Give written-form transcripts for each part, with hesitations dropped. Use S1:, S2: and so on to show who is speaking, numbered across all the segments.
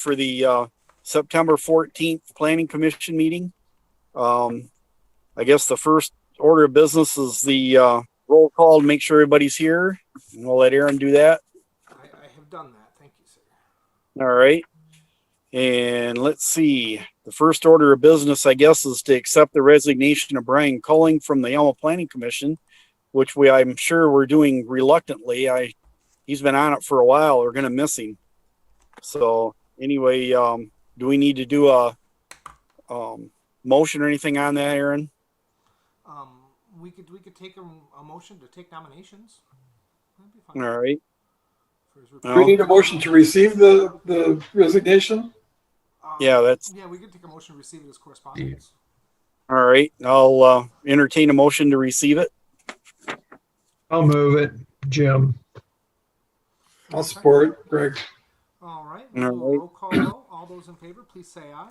S1: for the September 14th Planning Commission meeting. I guess the first order of business is the roll call to make sure everybody's here. And we'll let Aaron do that.
S2: I have done that. Thank you, sir.
S1: All right. And let's see. The first order of business, I guess, is to accept the resignation of Brian Culling from the Alma Planning Commission, which I'm sure we're doing reluctantly. He's been on it for a while. We're going to miss him. So anyway, do we need to do a motion or anything on that, Aaron?
S2: We could take a motion to take nominations. That'd be fine.
S1: All right.
S3: Do we need a motion to receive the resignation?
S1: Yeah,
S2: we could take a motion to receive it as correspondence.
S1: All right. I'll entertain a motion to receive it.
S4: I'll move it, Jim.
S3: I'll support Greg.
S2: All right.
S1: All right.
S2: Roll call vote. All those in favor, please say aye.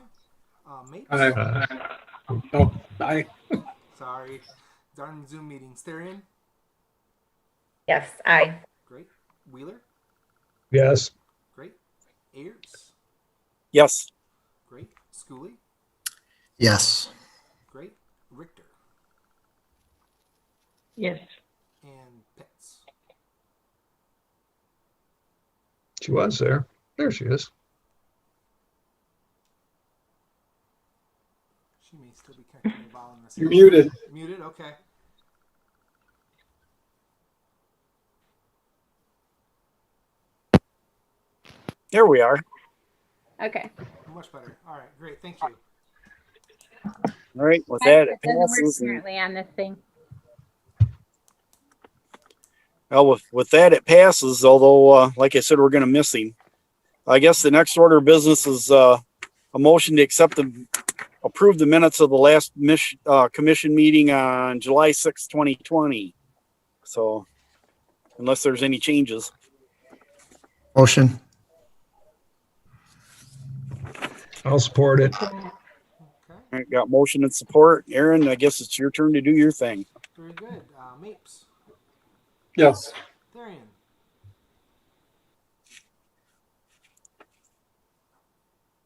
S2: Mapes?
S3: Aye.
S2: Sorry. Darn Zoom meetings. Therian?
S5: Yes, aye.
S2: Great. Wheeler?
S4: Yes.
S2: Great. Ayers?
S1: Yes.
S2: Great. Schooley?
S6: Yes.
S2: Great. Richter?
S5: Yes.
S2: And Pitts?
S4: She was there. There she is.
S2: She may still be connected while in this.
S3: You're muted.
S2: Muted? Okay.
S1: There we are.
S5: Okay.
S2: Much better. All right. Great. Thank you.
S1: All right. With that, it
S5: doesn't work
S1: passes.
S5: currently on this thing.
S1: Well, with that, it passes, although, like I said, we're going to miss him. I guess the next order of business is a motion to approve the minutes of the last commission meeting on July 6, 2020. So, unless there's any changes.
S6: Motion.
S4: I'll support it.
S2: Okay.
S1: All right, got motion and support. Aaron, I guess it's your turn to do your thing.
S2: Very good. Mapes?
S3: Yes.
S2: Therian?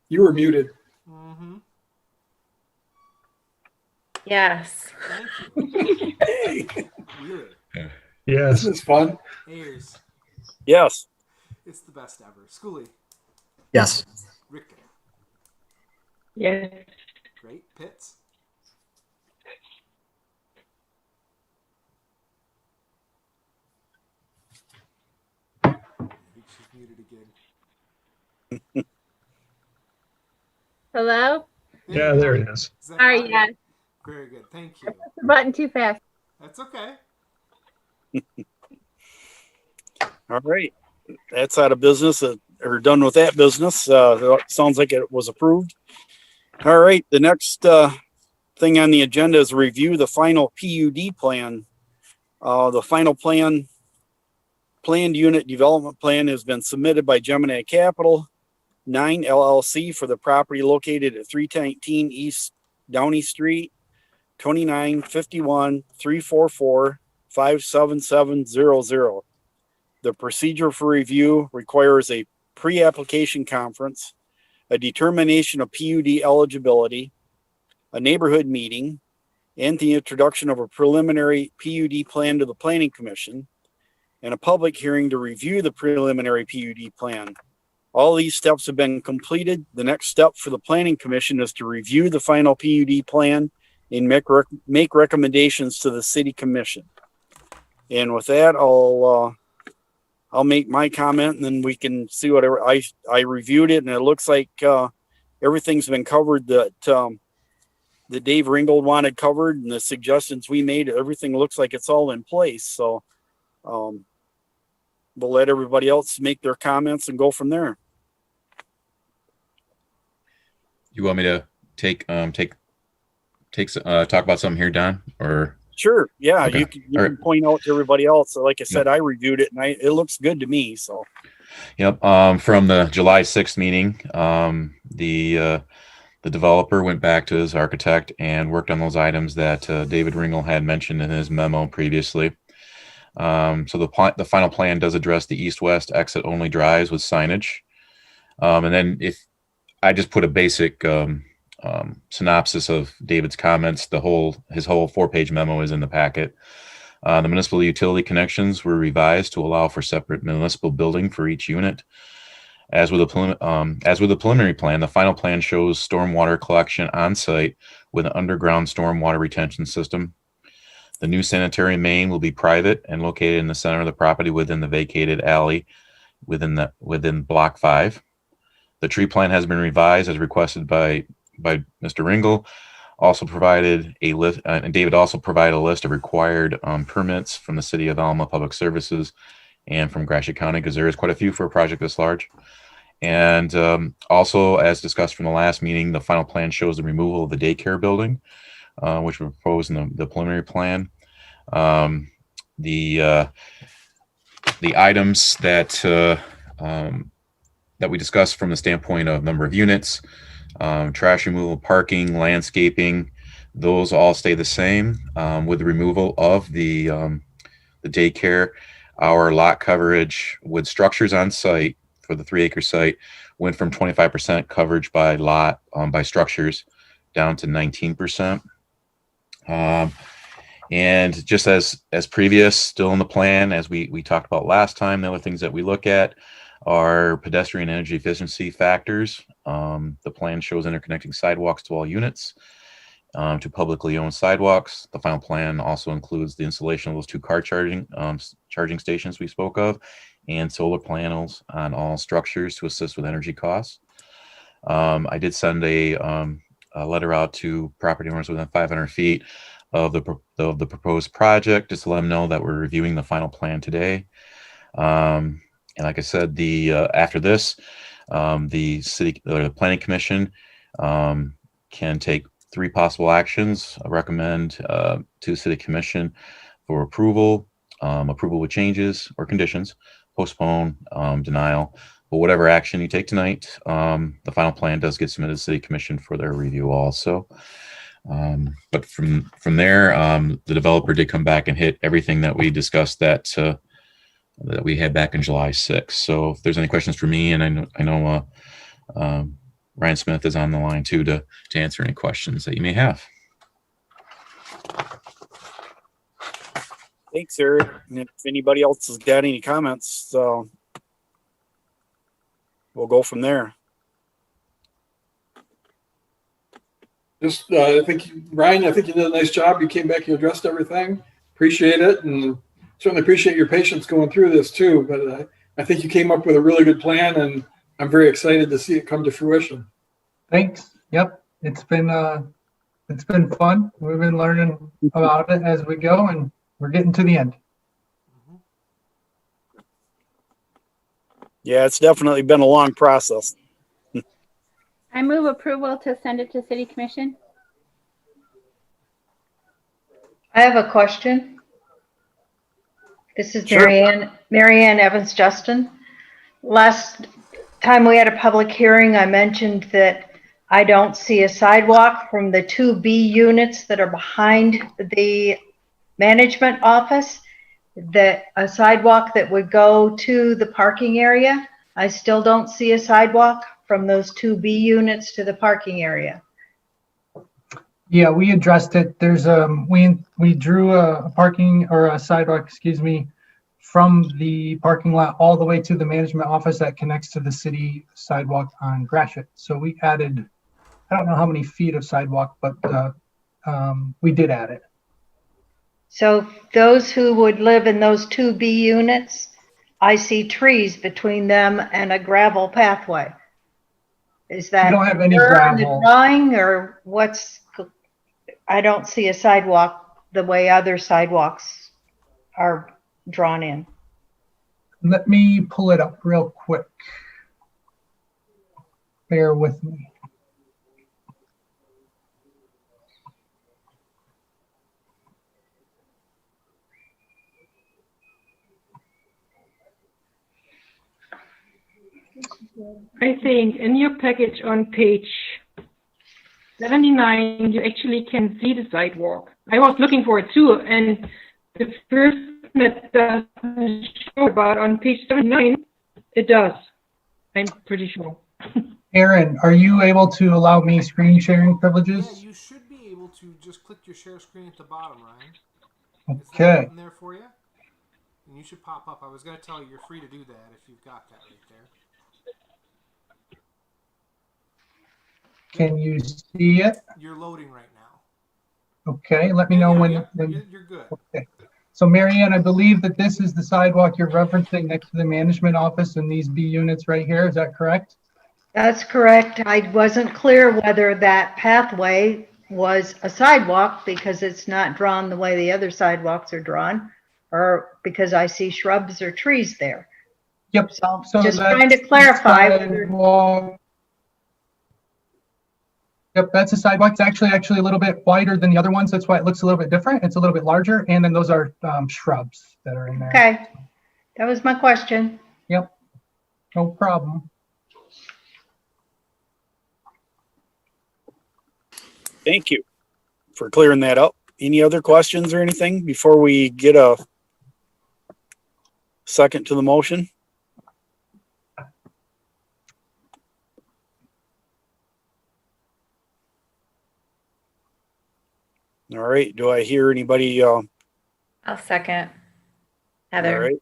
S3: You were muted.
S2: Mm-hmm.
S5: Yes.
S2: Thank you.
S3: Hey,
S2: Wheeler?
S4: Yes.
S3: this is fun.
S2: Ayers?
S1: Yes.
S2: It's the best ever. Schooley?
S6: Yes.
S2: Richter?
S5: Yes.
S2: Great. Pitts? I think she's muted again.
S5: Hello?
S4: Yeah, there it is.
S2: Is that
S5: Sorry,
S2: on?
S5: yes.
S2: Very good. Thank you.
S5: The button too fast.
S2: That's okay.
S1: All right. That's out of business or done with that business. Sounds like it was approved. All right. The next thing on the agenda is review the final PUD plan. The final planned unit development plan has been submitted by Gemini Capital 9 LLC for the property located at 319 East Downey Street, 2951 344 57700. The procedure for review requires a pre-application conference, a determination of PUD eligibility, a neighborhood meeting, and the introduction of a preliminary PUD plan to the Planning Commission, and a public hearing to review the preliminary PUD plan. All these steps have been completed. The next step for the Planning Commission is to review the final PUD plan and make recommendations to the City Commission. And with that, I'll make my comment, and then we can see whatever. I reviewed it, and it looks like everything's been covered that Dave Ringgold wanted covered, and the suggestions we made. Everything looks like it's all in place. So we'll let everybody else make their comments and go from there.
S7: You want me to talk about something here, Don? Or
S1: Sure, yeah,
S7: Okay.
S1: you can point out to everybody else. So like I said, I reviewed it, and it looks good to me. So
S7: yep. From the July 6th meeting, the developer went back to his architect and worked on those items that David Ringel had mentioned in his memo previously. So the final plan does address the east-west exit only drives with signage. And then I just put a basic synopsis of David's comments. His whole 4-page memo is in the packet. The municipal utility connections were revised to allow for separate municipal building for each unit. As with the preliminary plan, the final plan shows stormwater collection on site with an underground stormwater retention system. The new sanitary main will be private and located in the center of the property within the vacated alley within Block 5. The tree plan has been revised as requested by Mr. Ringel. Also provided a list, and David also provided a list of required permits from the City of Alma Public Services and from Gratiot County, because there is quite a few for a project this large. And also, as discussed from the last meeting, the final plan shows the removal of the daycare building, which we proposed in the preliminary plan. The items that we discussed from the standpoint of number of units, trash removal, parking, landscaping, those all stay the same. With the removal of the daycare, our lot coverage with structures on site for the 3-acre site went from 25% coverage by lot by structures down to 19%. And just as previous, still in the plan, as we talked about last time, the other things that we look at are pedestrian energy efficiency factors. The plan shows interconnecting sidewalks to all units, to publicly owned sidewalks. The final plan also includes the installation of those 2 car charging stations we spoke of, and solar panels on all structures to assist with energy costs. I did send a letter out to property owners within 500 feet of the proposed project, just to let them know that we're reviewing the final plan today. And like I said, after this, the Planning Commission can take 3 possible actions. I recommend to the City Commission for approval with changes or conditions, postpone, denial. But whatever action you take tonight, the final plan does get submitted to the City Commission for their review also. But from there, the developer did come back and hit everything that we discussed that we had back in July 6th. So if there's any questions for me, and I know Ryan Smith is on the line too to answer any questions that you may have.
S1: Thanks, Eric. And if anybody else has got any comments, we'll go from there.
S3: Just, I think, Ryan, I think you did a nice job. You came back, you addressed everything. Appreciate it. And certainly appreciate your patience going through this too. But I think you came up with a really good plan, and I'm very excited to see it come to fruition.
S8: Thanks. Yep. It's been fun. We've been learning about it as we go, and we're getting to the end.
S1: Yeah, it's definitely been a long process.
S5: I move approval to send it to City Commission.
S9: I have a question. This is
S1: Sure.
S9: Mary Ann Evans Justin. Last time we had a public hearing, I mentioned that I don't see a sidewalk from the 2B units that are behind the management office, that a sidewalk that would go to the parking area. I still don't see a sidewalk from those 2B units to the parking area.
S8: Yeah, we addressed it. There's we drew a parking or a sidewalk, excuse me, from the parking lot all the way to the management office that connects to the city sidewalk on Gratiot. So we added, I don't know how many feet of sidewalk, but we did add it.
S9: So those who would live in those 2B units, I see trees between them and a gravel pathway. Is that
S8: We don't have any
S9: in the
S8: gravel.
S9: drawing, or what's? I don't see a sidewalk the way other sidewalks are drawn in.
S8: Let me pull it up real quick. Bear with me.
S10: I think in your package on page 79, you actually can see the sidewalk. I was looking for it too, and the first that doesn't show about on page 79, it does. I'm pretty sure.
S8: Aaron, are you able to allow me screen sharing
S2: Yeah,
S8: privileges?
S2: you should be able to just click your share screen at the bottom, Ryan. Is that
S8: Okay.
S2: button there for you? And you should pop up. I was going to tell you you're free to do that if you've got that right there.
S8: Can you see it?
S2: You're loading right now.
S8: Okay, let me know when.
S2: You're good.
S8: Okay. So Marianne, I believe that this is the sidewalk you're referencing next to the management office and these B units right here. Is that correct?
S9: That's correct. I wasn't clear whether that pathway was a sidewalk because it's not drawn the way the other sidewalks are drawn, or because I see shrubs or trees there.
S8: Yep.
S9: So
S8: So
S9: just
S8: that's
S9: trying to
S8: the
S9: clarify whether,
S8: sidewalk. Yep, that's a sidewalk. It's actually a little bit wider than the other ones. That's why it looks a little bit different. It's a little bit larger. And then those are shrubs that are in there.
S9: okay, that was my question.
S8: Yep, no problem.
S1: Thank you for clearing that up. Any other questions or anything before we get a second to the motion? All right. Do I hear anybody?
S11: I'll second. Heather.
S1: All right.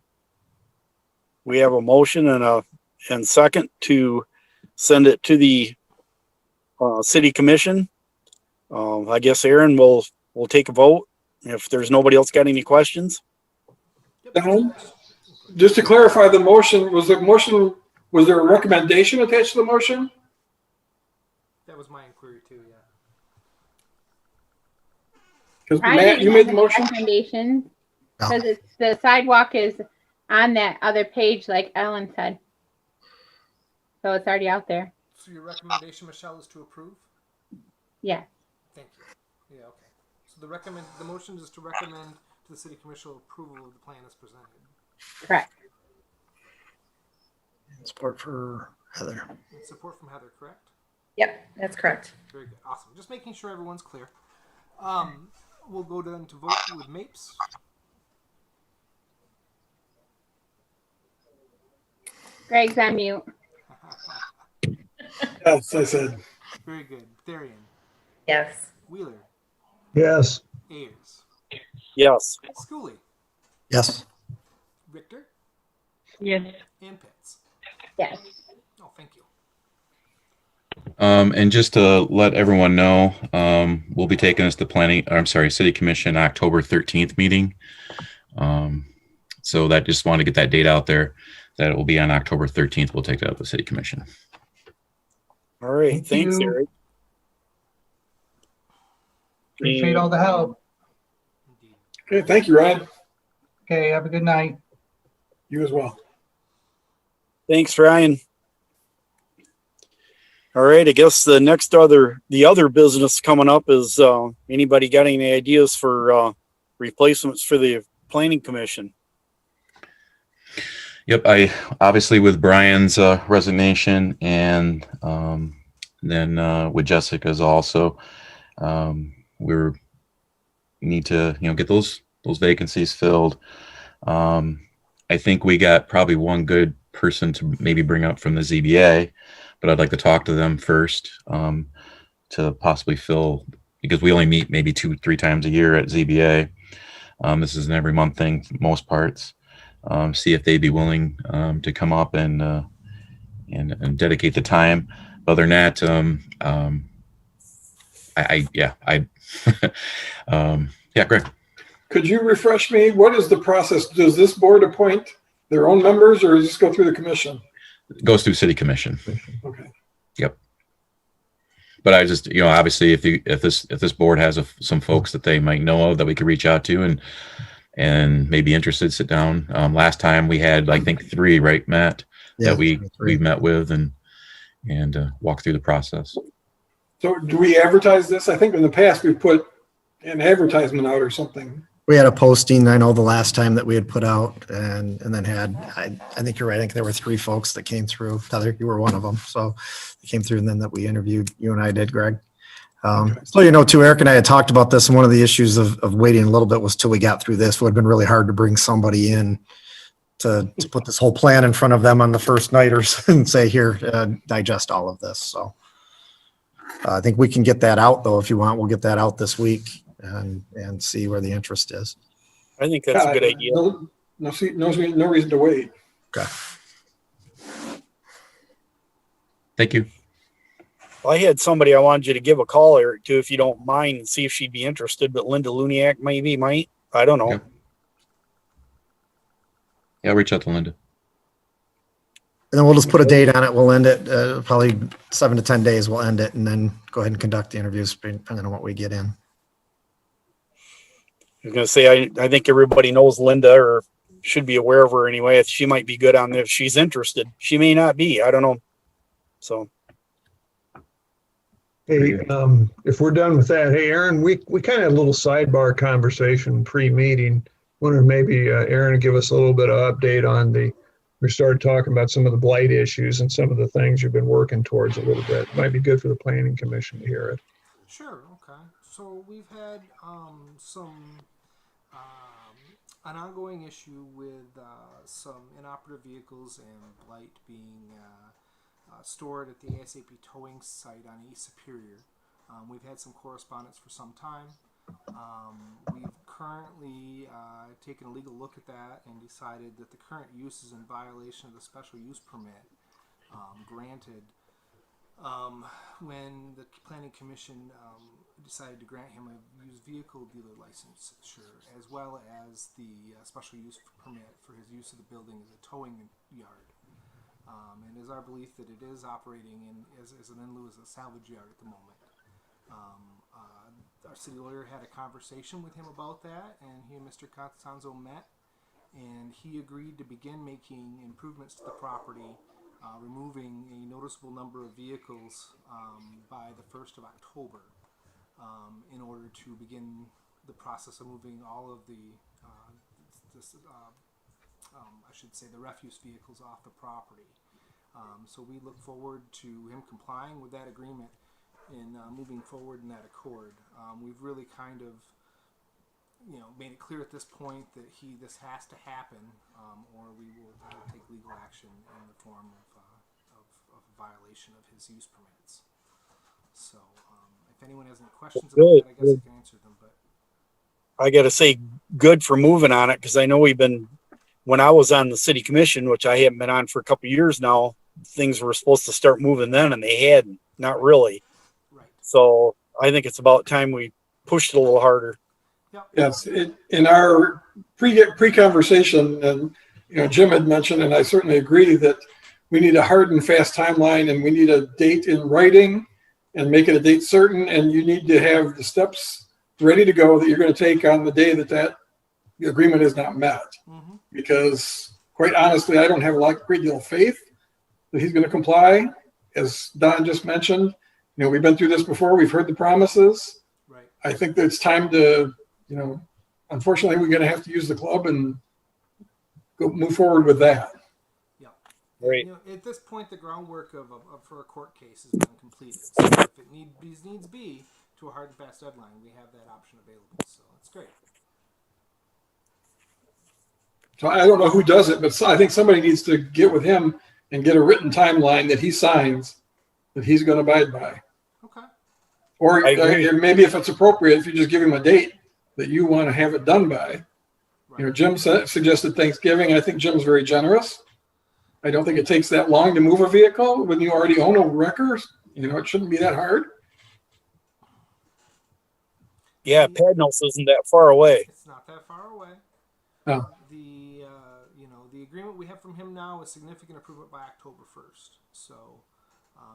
S1: We have a motion and second to send it to the city commission. I guess Aaron will take a vote if there's nobody else got any questions.
S3: Don, just to clarify the motion, was there a recommendation attached to the motion?
S2: That was my inquiry too, yeah.
S3: Because
S5: I
S3: Matt,
S5: didn't
S3: you
S5: have
S3: made the
S5: any
S3: motion?
S5: recommendations
S6: No.
S5: because it's the sidewalk is on that other page, like Ellen said. So it's already out there.
S2: So your recommendation, Michelle, is to approve?
S5: Yeah.
S2: Thank you. Yeah, okay. So the motion is to recommend to the city commission approval of the plan as presented.
S5: Correct.
S6: Support for Heather.
S2: And support from Heather, correct?
S11: Yep, that's correct.
S2: Very good. Awesome. Just making sure everyone's clear. We'll go down to vote with Mapes.
S5: Greg's on mute.
S3: Yes, I said.
S2: Very good. Therian,
S11: Yes.
S2: Wheeler,
S4: Yes.
S2: Ayers,
S1: Yes.
S2: Schooley,
S6: Yes.
S2: Richter,
S10: Yes.
S2: and Pitts.
S5: Yes.
S2: Oh, thank you.
S7: And just to let everyone know, we'll be taking this to City Commission October 13th meeting. So that just want to get that date out there, that it will be on October 13th. We'll take that up to City Commission.
S1: All right.
S8: Thank
S1: Thanks,
S8: you.
S1: Eric.
S8: Appreciate all the help.
S2: Indeed.
S3: Okay, thank you, Ryan.
S8: Okay, have a good night.
S3: You as well.
S1: Thanks, Ryan. All right, I guess the other business coming up is anybody got any ideas for replacements for the planning commission?
S7: Yep, I obviously with Brian's resignation and then with Jessica's also, we need to get those vacancies filled. I think we got probably one good person to maybe bring up from the ZBA, but I'd like to talk to them first to possibly fill, because we only meet maybe 2-3 times a year at ZBA. This is an every month thing for most parts. See if they'd be willing to come up and dedicate the time. Other than that, Greg.
S3: Could you refresh me? What is the process? Does this board appoint their own members, or does this go through the commission?
S7: It goes through City Commission.
S3: Okay.
S7: Yep. But I just, obviously, if this board has some folks that they might know of that we could reach out to and maybe interested, sit down. Last time we had, I think, 3, right, Matt, that we met with and walked through the process.
S3: So do we advertise this? I think in the past we put an advertisement out or something.
S6: We had a posting, I know the last time that we had put out and then I think you're right. I think there were 3 folks that came through. Heather, you were one of them. So they came through and then that we interviewed, you and I did, Greg. So, too, Eric and I had talked about this, and one of the issues of waiting a little bit was till we got through this. It would have been really hard to bring somebody in to put this whole plan in front of them on the first night or and say, here, digest all of this. So I think we can get that out though. If you want, we'll get that out this week and see where the interest is.
S1: I think that's a good idea.
S3: No reason to wait.
S6: Okay.
S7: Thank you.
S1: Well, I had somebody I wanted you to give a call or to, if you don't mind, and see if she'd be interested, but Linda Luniak might. I don't know.
S7: Okay. Yeah, I'll reach out to Linda.
S6: And then we'll just put a date on it. We'll end it, probably 7 to 10 days. We'll end it and then go ahead and conduct the interviews depending on what we get in.
S1: I was going to say, I think everybody knows Linda or should be aware of her anyway. If she might be good on this, if she's interested. She may not be. I don't know. So.
S4: Hey, if we're done with that, hey, Aaron, we kind of had a little sidebar conversation pre-meeting. Wondering maybe Aaron would give us a little bit of update on we started talking about some of the blight issues and some of the things you've been working towards a little bit. Might be good for the Planning Commission to hear it.
S2: Sure. Okay. So we've had an ongoing issue with some inoperative vehicles and blight being stored at the ASAP towing site on East Superior. We've had some correspondence for some time. We've currently taken a legal look at that and decided that the current use is in violation of the special use permit granted when the Planning Commission decided to grant him a used vehicle dealer license, as well as the special use permit for his use of the building as a towing yard. And it is our belief that it is operating as an in lieu as a salvage yard at the moment. Our city lawyer had a conversation with him about that, and he and Mr. Costanzo met, and he agreed to begin making improvements to the property, removing a noticeable number of vehicles by the 1st of October in order to begin the process of moving all of the refuse vehicles off the property. So we look forward to him complying with that agreement and moving forward in that accord. We've really kind of, made it clear at this point that this has to happen, or we will take legal action in the form of a violation of his use permits. So, if anyone has any questions about that, I guess I can answer them. But
S1: I got to say, good for moving on it, because I know when I was on the city commission, which I haven't been on for a couple of years now, things were supposed to start moving then, and they hadn't. Not really.
S2: right.
S1: So I think it's about time we pushed it a little harder.
S3: Yes, in our pre-conversation, and Jim had mentioned, and I certainly agree, that we need a hard and fast timeline, and we need a date in writing, and make it a date certain, and you need to have the steps ready to go that you're going to take on the day that the agreement is not met.
S2: Mm-hmm.
S3: Because quite honestly, I don't have a great deal of faith that he's going to comply. As Don just mentioned, we've been through this before. We've heard the promises.
S2: Right.
S3: I think that it's time to, unfortunately, we're going to have to use the club and move forward with that.
S2: Yeah.
S1: Right.
S2: At this point, the groundwork for a court case has been completed. So if it needs be to a hard and fast deadline, we have that option available. So it's great.
S3: So I don't know who does it, but I think somebody needs to get with him and get a written timeline that he signs that he's going to abide by.
S2: Okay.
S3: Or maybe if it's appropriate, if you just give him a date that you want to have it done by.
S2: Right.
S3: Jim suggested Thanksgiving. I think Jim's very generous. I don't think it takes that long to move a vehicle when you already own a wrecker. It shouldn't be that hard.
S1: Yeah, Padnos isn't that far away.
S2: It's not that far away.
S3: Oh.
S2: The agreement we have from him now is significant improvement by October 1st. So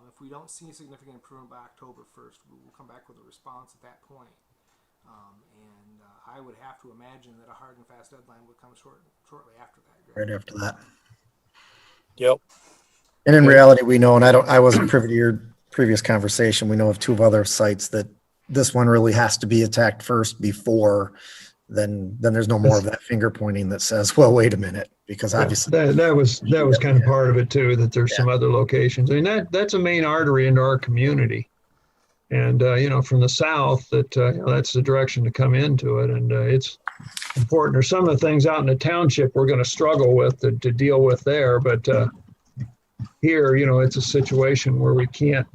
S2: if we don't see significant improvement by October 1st, we will come back with a response at that point. And I would have to imagine that a hard and fast deadline would come shortly after that.
S6: Right after that.
S1: Yep.
S6: And in reality, we know, and I wasn't privy to your previous conversation, we know of 2 other sites that this one really has to be attacked first before then there's no more of that finger pointing that says, well, wait a minute, because obviously
S4: that was kind of part of it too, that there's some other locations. I mean, that's a main artery into our community. And, from the south, that's the direction to come into it. And it's important. There's some of the things out in the township we're going to struggle with to deal with there. But here, it's a situation where we can't,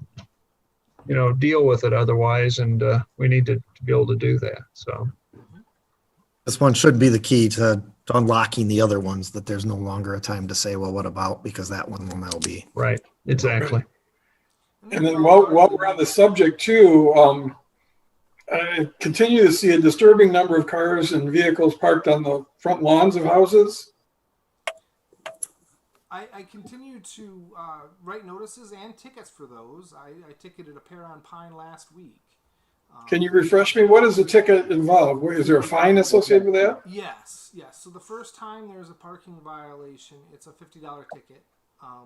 S4: deal with it otherwise. And we need to be able to do that. So
S6: This one should be the key to unlocking the other ones, that there's no longer a time to say, well, what about? Because that one will now be.
S4: right. Exactly.
S3: And then while we're on the subject too, I continue to see a disturbing number of cars and vehicles parked on the front lawns of houses.
S2: I continue to write notices and tickets for those. I ticketed a pair on Pine last week.
S3: Can you refresh me? What does the ticket involve? Is there a fine associated with that?
S2: Yes. So the first time there's a parking violation, it's a $50 ticket.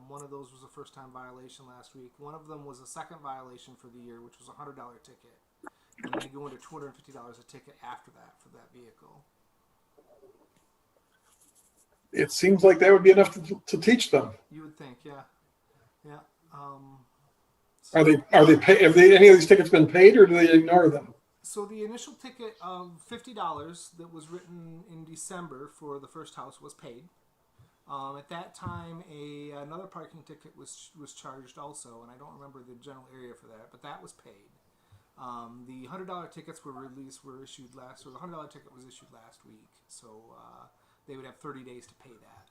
S2: One of those was a first-time violation last week. One of them was a second violation for the year, which was a $100 ticket. And they go into $250 a ticket after that for that vehicle.
S3: It seems like that would be enough to teach them.
S2: You would think, yeah.
S3: Have any of these tickets been paid, or do they ignore them?
S2: So the initial ticket of $50 that was written in December for the first house was paid. At that time, another parking ticket was charged also, and I don't remember the general area for that, but that was paid. The $100 tickets the $100 ticket was issued last week, so they would have 30 days to pay that,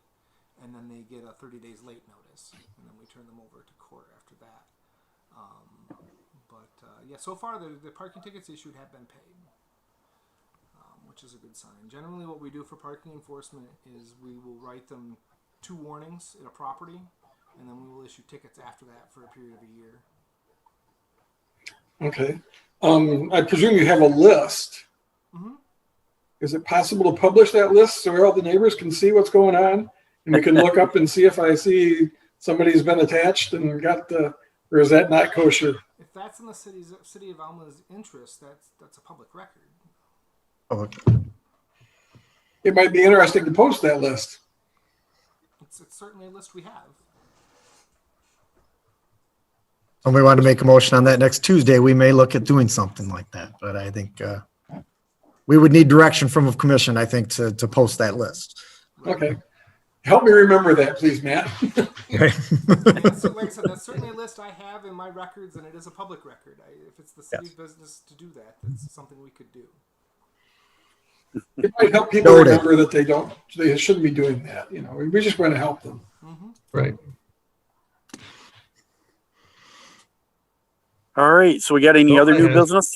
S2: and then they get a 30 days late notice, and then we turn them over to court after that. So far the parking tickets issued have been paid, which is a good sign. Generally, what we do for parking enforcement is we will write them 2 warnings at a property, and then we will issue tickets after that for a period of a year.
S3: Okay. I presume you have a list.
S2: Mm-hmm.
S3: Is it possible to publish that list so all the neighbors can see what's going on? And we can look up and see if I see somebody's been attached and got or is that not kosher?
S2: If that's in the city of Alma's interest, that's a public record.
S6: Oh,
S3: It might be interesting to post that list.
S2: It's certainly a list we have.
S6: somebody wanted to make a motion on that next Tuesday, we may look at doing something like that. But I think we would need direction from a commission, I think, to post that list.
S3: Okay. Help me remember that, please, Matt.
S2: Yeah, so like I said, that's certainly a list I have in my records, and it is a public record. If it's the city's business to do that, that's something we could do.
S3: It might help people remember that they shouldn't be doing that. We just want to help them.
S2: Mm-hmm.
S4: Right.
S1: All right. So we got any other new business?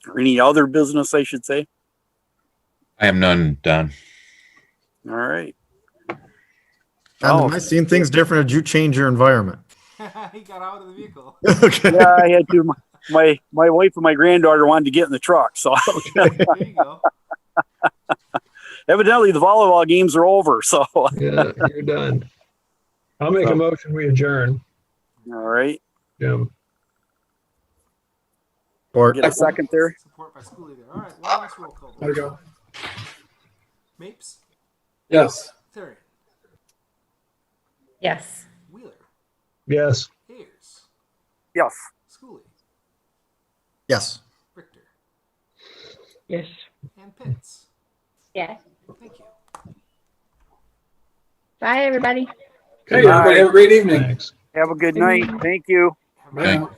S1: Or any other business, I should say?
S7: I have none, Don.
S1: All right.
S6: Am I seeing things different? Did you change your environment?
S2: He got out of the vehicle.
S6: Okay.
S1: Yeah, I had to. My wife and my granddaughter wanted to get in the truck, so
S2: There you go.
S1: evidently the volleyball games are over. So
S4: Yeah, you're done. I'll make a motion. We adjourn.
S1: all right,
S4: Jim.
S6: Or
S1: get a second there.
S2: Support by Schooley there. All right, one last roll call.
S3: There you go.
S2: Mapes,
S3: Yes.
S2: Therian,
S11: Yes.
S2: Wheeler,
S4: Yes.
S2: Ayers,
S1: Yes.
S2: Schooley,
S6: yes.
S2: Richter,
S10: Yes.
S2: and Pitts.
S5: Yes.
S2: Thank you.
S5: Bye, everybody.
S3: Okay, everybody have a great evening.
S4: Thanks.
S1: Have a good night. Thank you.
S2: Have a good
S3: Bye.
S2: night.